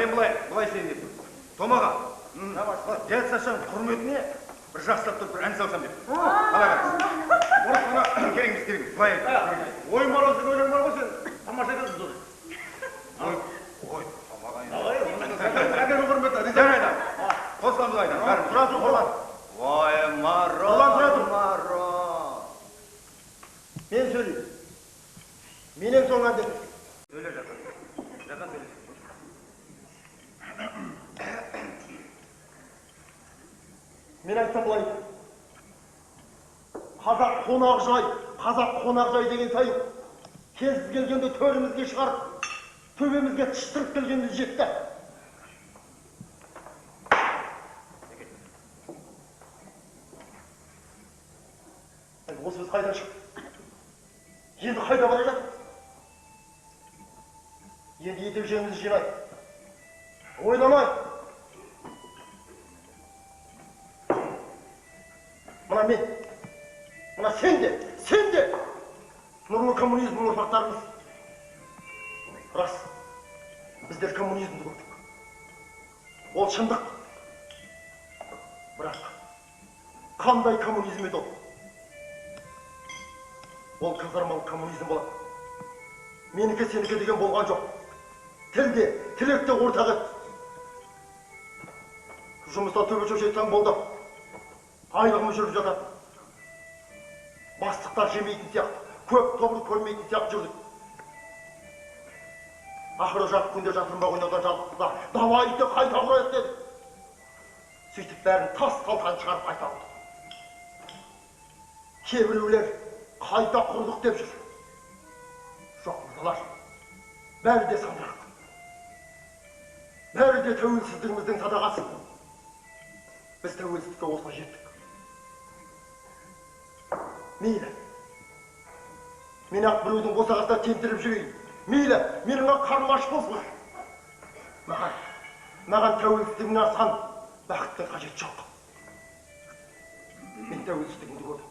мен былай істейін деп. Томаға, дәл Сашаның құрметіне бір жақсылап тұрып бір ән салсам деп. Қалай қарайсың? Орыс қана кереңіз. Былай ой морозды өлең бар ғой сен. Тамаша айтасың соны. Ой, Томаға. Әкем құрметті. Жарайды. Қосқанды қайда. Бәрі тұра тұр қолан. Ой, мороз. Мен сөйлеймін. Менен соң әндет. Söyle Jakan. Jakan söyle. Мен айтсам былай. Қазақ қонақжай деген тайып. Кез келгенде төрімізге шығарып, төбемізге тыштырып келгенде жетті. Осы біз қайдан шықтық? Енді қайда бара жатырмыз? Енді етек-жеңімізді жинайық. Ойламайық. Мына мен, мына сен де, нұрлы коммунизмнің ұрпақтарымыз. Рас, біздер коммунизмді көрдік. Ол шындық. Бірақ, қандай коммунизм еді ол? Ол казармалық коммунизм болады. Менікі сенікі деген болған жоқ. Тілде, тілекте ортақ еді. Жұмыста төбе шөшек таң болды. Айлығымыз жүріп жатады. Бастықтар жемейтін сияқты, көп тобыр көрмейтін сияқты жүрдік. Ақыры жарық күнде жатырма ойнаудан жалықтық та, давайды қайта құрайық деді. Сөйтіп бәрін тас талқан шығарып қайта құрдық. Кейбіреулер қайта құрдық деп жүр. Жоқ мырзалар, бәрі де сандырақ. Бәрі де тәуелсіздігіміздің садағасы. Біз тәуелсіздікке осылай жеттік. Мейлі, мен ақ біреудің босағасына темтіріп жүрейін. Мейлі, менің ақ қарным аш болсын. Маған тәуелсіздігін асқан бақыттың қажет жоқ. Мен тәуелсіздігімді көрдім.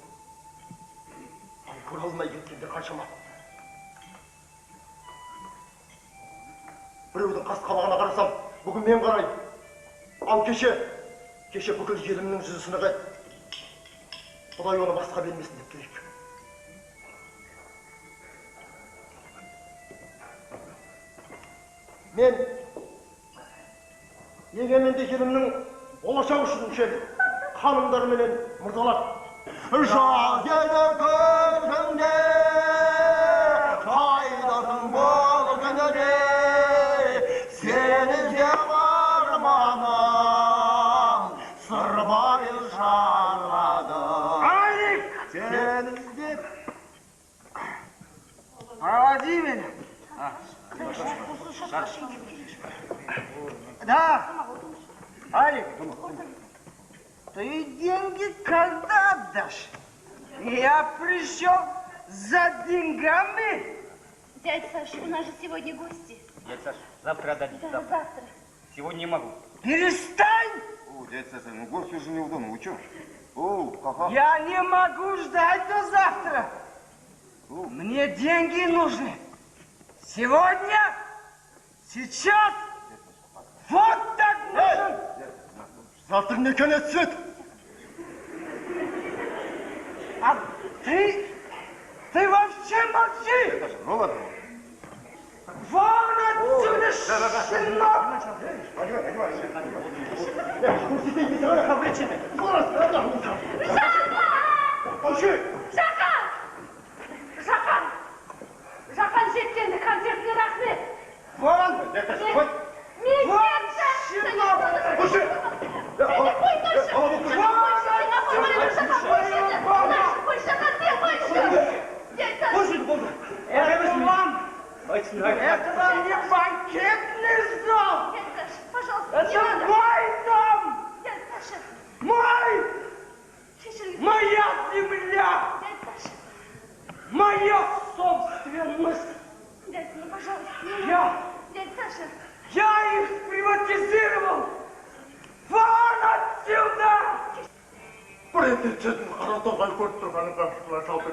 Ал көре алмай кеткендер қаншама. Біреудің қас-қабағына қарасам, бүгін мен қараймын. Ал кеше бүкіл елімнің жүзі сынық еді. Құдай оны басқа бермесін деп керек. Мен егеменді елімнің болашағы үшін мүшелі ханымдар менен мырзалар. Жаз еді көзіңде, қайдасың бұл күніде, сені іздеп арманым сырбай шарлады. Сені іздеп Проводи меня. Да. Алик, ты деньги когда отдашь? Я пришел за деньгами. Дядя Саша, у нас же сегодня гости. Дядя Саша, завтра отдадим. Да, завтра. Сегодня не могу. Перестань! О, дядя Саша, ну гости уже не в доме, вы чё? О, ха-ха. Я не могу ждать до завтра. Мне деньги нужны. Сегодня, сейчас, вот так нужен. Завтра не конец света. А ты вообще молчи. Ну ладно. Вон отсюда, щенок. Жақан жеткенді концертіне рахмет. Вон. Мен Это вам не банкетный зал! Пожалуйста, Это мой дом! Дядя Саша! Мой! Моя земля! Дядя Саша! Моя собственность! Дядя, ну пожалуйста, Дядя Саша! Я их приватизировал! Вон отсюда! Президенттің қаратоғай көріп тұрғанын қаршылар жалпы.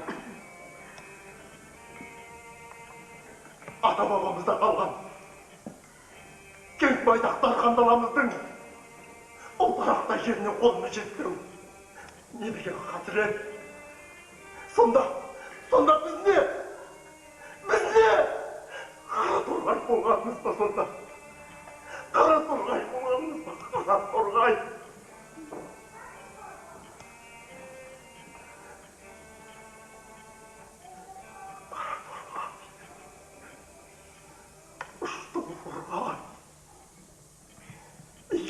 Ата-бабамызда қалған кең байтақтар қандаламыздың ұлтырақтай жеріне қолыны жеттің. Не деген қасірет? Сонда біз не? Біз не? Қара торғай болғанымыз ба сонда? Қара торғай болғанымыз ба? Қара торғай.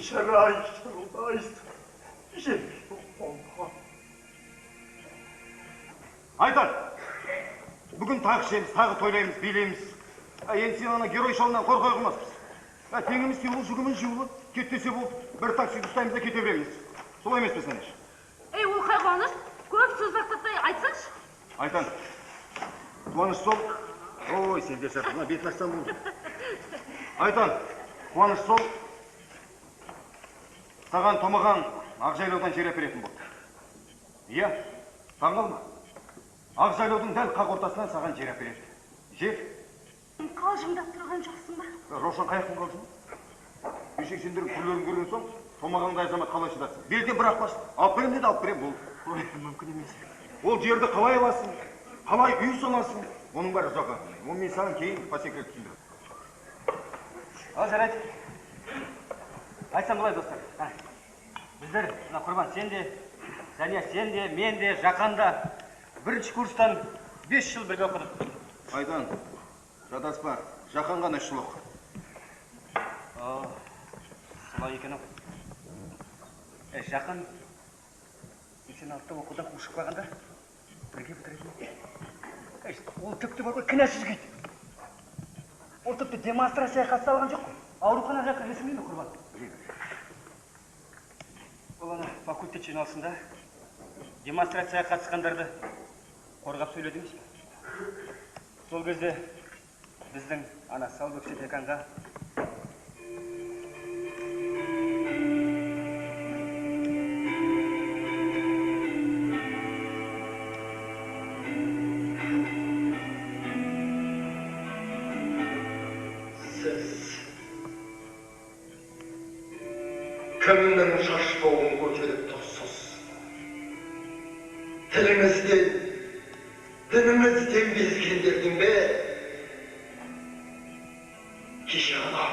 Шарай, шырылдайсың, жерге қонған. Айтар, бүгін тағы ішеміз, тағы тойлаймыз, билейміз. Енді сен ана герой шалынан қорқай қылмаспыз. Теңіміз теуыл, жүгіміз жуылы, кетпесе болып, бір такси ұстаймыз да кете береміз. Солай емес пе сәнеш? Ей, ол қай қуаныш? Көп сөз бақтатпай айтсаңшы. Айтан, қуаныш сол. Ой, сен де шартына бетін ашсам болды. Айтан, қуаныш сол. Саған томаған Ақжайлаудан жер әперетін болды. Иә, таңғалма. Ақжайлаудың дәл қақ ортасынан саған жер әпереді. Жер? Қалжыңдап тұрған жоқсың ба? Рошан қаяқтың қалжың? Бешек сендердің күрлерін көрген соң, томағанды азамат қалай шыдасын? Белден бір ақпаш, алып берем деді, алып берем, болды. Мүмкін емес. Ол жерді қалай аласың? Қалай үй саласың? Оның бәрі ұзақ ақылы. Оны мен саған кейін по секрет түсіндірем. Ал жарайды. Айтсам былай достар. Біздер, мына Құрбан, сен де, Зания, сен де, мен де, Жақан да бірінші курстан 5 жыл бірге оқыдық. Айдан, жадаспа, Жақан ғана 3 жыл оқы. Солай екен ау. Жақан, сен алтта оқудан қушып қалғанда бірге бітіретін. Ол тіпті бар ғой, кінәсіз күйді. Ол тіпті демонстрацияға қатыса алған жоқ қой. Аурухана жаққа есімдей ме, Құрбан? Ол ана факультет жиналысында демонстрацияға қатысқандарды қорғап сөйледі емес пе? Сол кезде біздің ана Салбөксе деканға кімнің шашбауын көтеріп тұрсыз? Тіліңізден, дініңізден безгендердің бе? Кеше ғана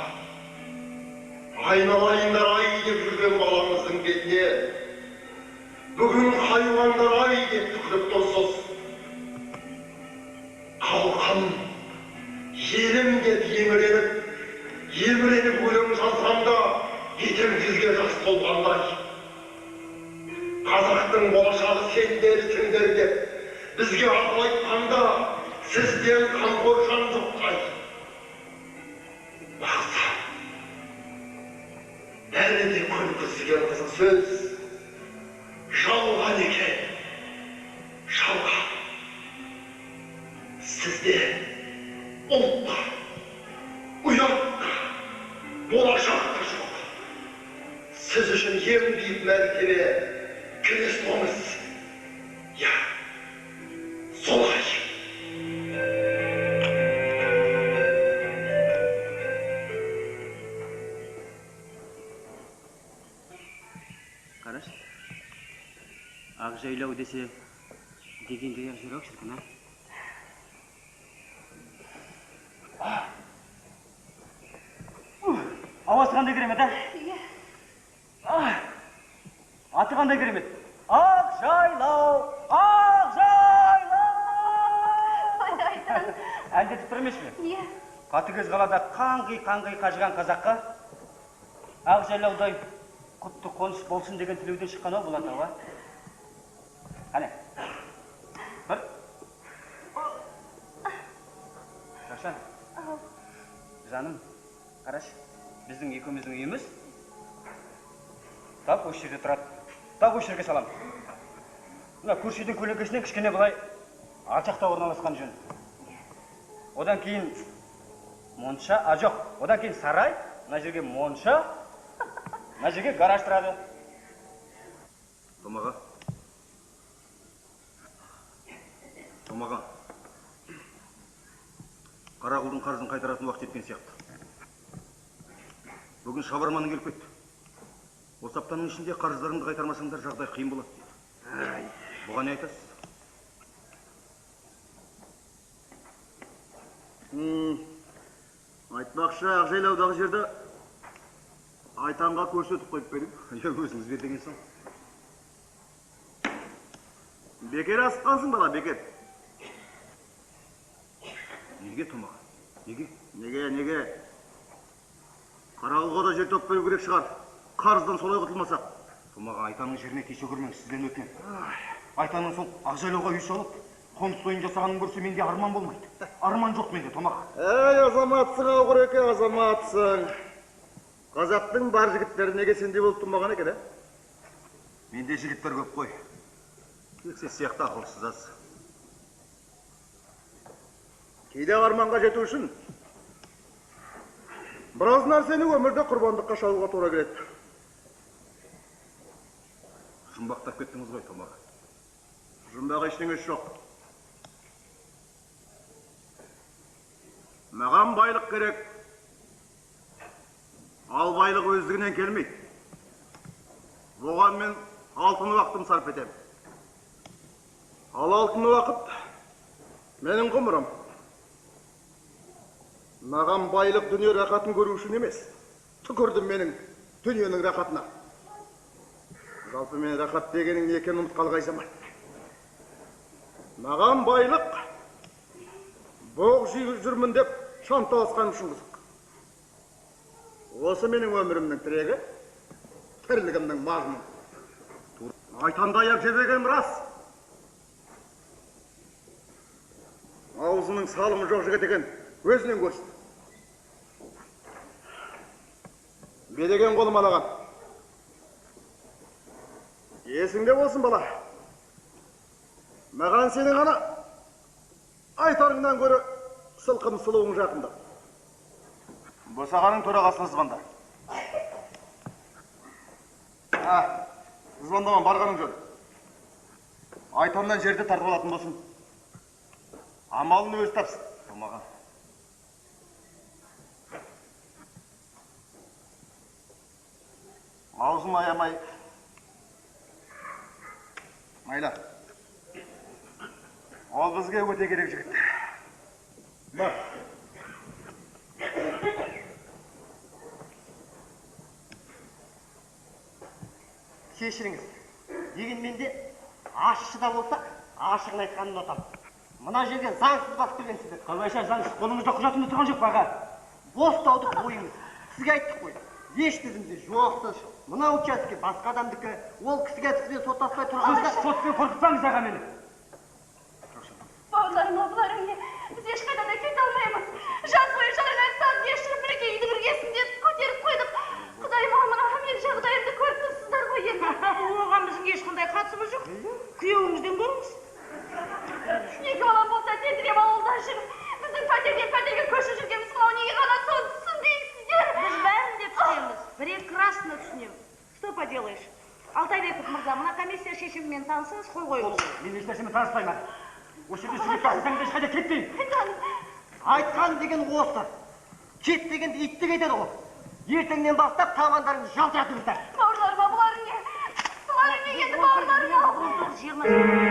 айналайындар ай деп жүрген балаңыздың бетіне бүгін хайуандар ай деп түкіріп тұрсыз. Халқым, елім деп еміреніп өлең жазсам да етем сізге жас толғандай. Қазақтың болашағы сендерсіңдер деп бізге ақыл айтқанда сізден қамқор жан жоқтай. Бақса, бәрі де күлкісіген қызық сөз. Жалған екен, жалған. Сізде ұлтта, ұятта, болашақта жоқ. Siz için en büyük mertebe Kristomuz. Ya, solay. Қараш, Ақжайлау десе дегенде ақ жүрек шіркін, Ауасы қандай керемет, Иә. Аты қандай керемет? Ақжайлау! Ақжайлау! Әндетіп тұр емес пе? Иә. Қатыгез қалада қаңғи қажыған қазаққа Ақжайлаудай құтты қоныс болсын деген тілеуден шыққан ау бұл атауға. Қане? Бір. Шашан. Жаным, қараш, біздің екеуміздің үйіміз тап осы жерде тұрады. Тап осы жерге салам. Мына көрші үйдің көлеңкесінен кішкене былай алшақта орналасқан жөн. Одан кейін монша, жоқ, одан кейін сарай, мына жерге монша, мына жерге гараж тұрады. Томаға. Қарақұлдың қарызын қайтаратын уақыт еткен сияқты. Бүгін шабарманың келіп кетті. Осы аптаның ішінде қарыздарыңды қайтармасаңдар жағдай қиын болады дейді. Бұған не айтасыз? Айтпақшы, Ақжайлаудағы жерді Айтанға көрсетіп қойып берейін. Өзіңіз бер деген соң. Бекер асыққансың бала, бекер. Неге Томаға? Неге? Неге? Қарағылға да жер топпай керек шығар. Қарыздан солай құтылмасақ. Томаға, Айтанның жеріне кеше көрмеңіз, сізден өтінем. Айтанның сол Ақжайлауға үй салып, қоныс тойын жасағанын көрсе менде арман болмайды. Арман жоқ менде, Томаға. Әй, азаматсың Ауғыреке, азаматсың. Қазақтың бар жігіттері неге сендей болып тұрмаған екен, ә? Менде жігіттер көп қой. Кексе сияқты ақылсыз аз. Кейде арманға жету үшін біраз нәрсені өмірде құрбандыққа шалуға тура келеді. Жұмбақтап кеттіңіз ғой, Томаға. Жұмбағы ештеңесі жоқ. Маған байлық керек. Ал байлық өздігінен келмейді. Оған мен алтын уақытым сарп етем. Ал алтын уақыт менің ғұмырым. Маған байлық дүние рақатын көру үшін емес. Түкірдім менің дүниенің рақатына. Жалпы мен рақат дегенің не екенін ұмытқалы заман. Маған байлық боқ жиып жүрмін деп шанталасқаным үшін қызық. Осы менің өмірімнің тірегі, тірлігімнің мазмұны. Айтанды аяп жібергенім рас. Аузының салымы жоқ жігіт екен, өзінен көрсін. Береген қолым алаған. Есіңде болсын бала. Маған сенің ана айтарыңнан көрі сылқым сұлуың жақында. Босағаның төрағасына звонда. Звондаған барғаның жөн. Айтаннан жерді тартып алатын болсын. Амалын өзі тапсын. Томаға. Аузын аямай. Майла. Ол бізге өте керек жігіт. Бар. Кешіріңіз, дегенмен де ашшы да болсақ, ашығын айтқанын ұнатам. Мына жерге заңсыз басып келгенсіздер. Қалайша заңсыз, қолыңызда құжатында тұрған жоқ аға. Бостауды қойыңыз. Сізге айттық қой. Еш тізімде жоқсыз. Мына участке басқа адамдікі. Ол кісіге сізбен соттаспай тұрғаныңызда. Сотпен қорқытпаңыз аға мені. Бауырларым, абыларым не? Біз ешқайда да кете алмаймыз. Жаз бойы жалаңаш саз ешіріп бірге үйдің іргесінде көтеріп қойдық. Құдайым мына мен жағдайымды көріп тұрсыздар ғой енді. Оған біздің ешқандай қатысымыз жоқ. Күйеуіңізден көріңіз. Екі балам болса тезірек ауылда жүр. Біздің пәтерден пәтерге көшіп жүргеніміз мынау неге ғана сонсын дейсіздер. Біз бәрін де түсінеміз. Прекрасно түсінеміз. Что поделаешь? Алтайбеков мырза, мына комиссия шешімімен танысыңыз, қол қойыңыз. Мен ешнәрсемен таныспаймын. Осы жерде жүріп тастасаңыз ешқайда кетпеймін. Айтқан деген осы. Кет дегенде итті кетеді ғой. Ертеңнен бастап табандарыңызды жалтыратыңыздар. Бауырларым, бұларың не? Бұларың не енді бауырларым?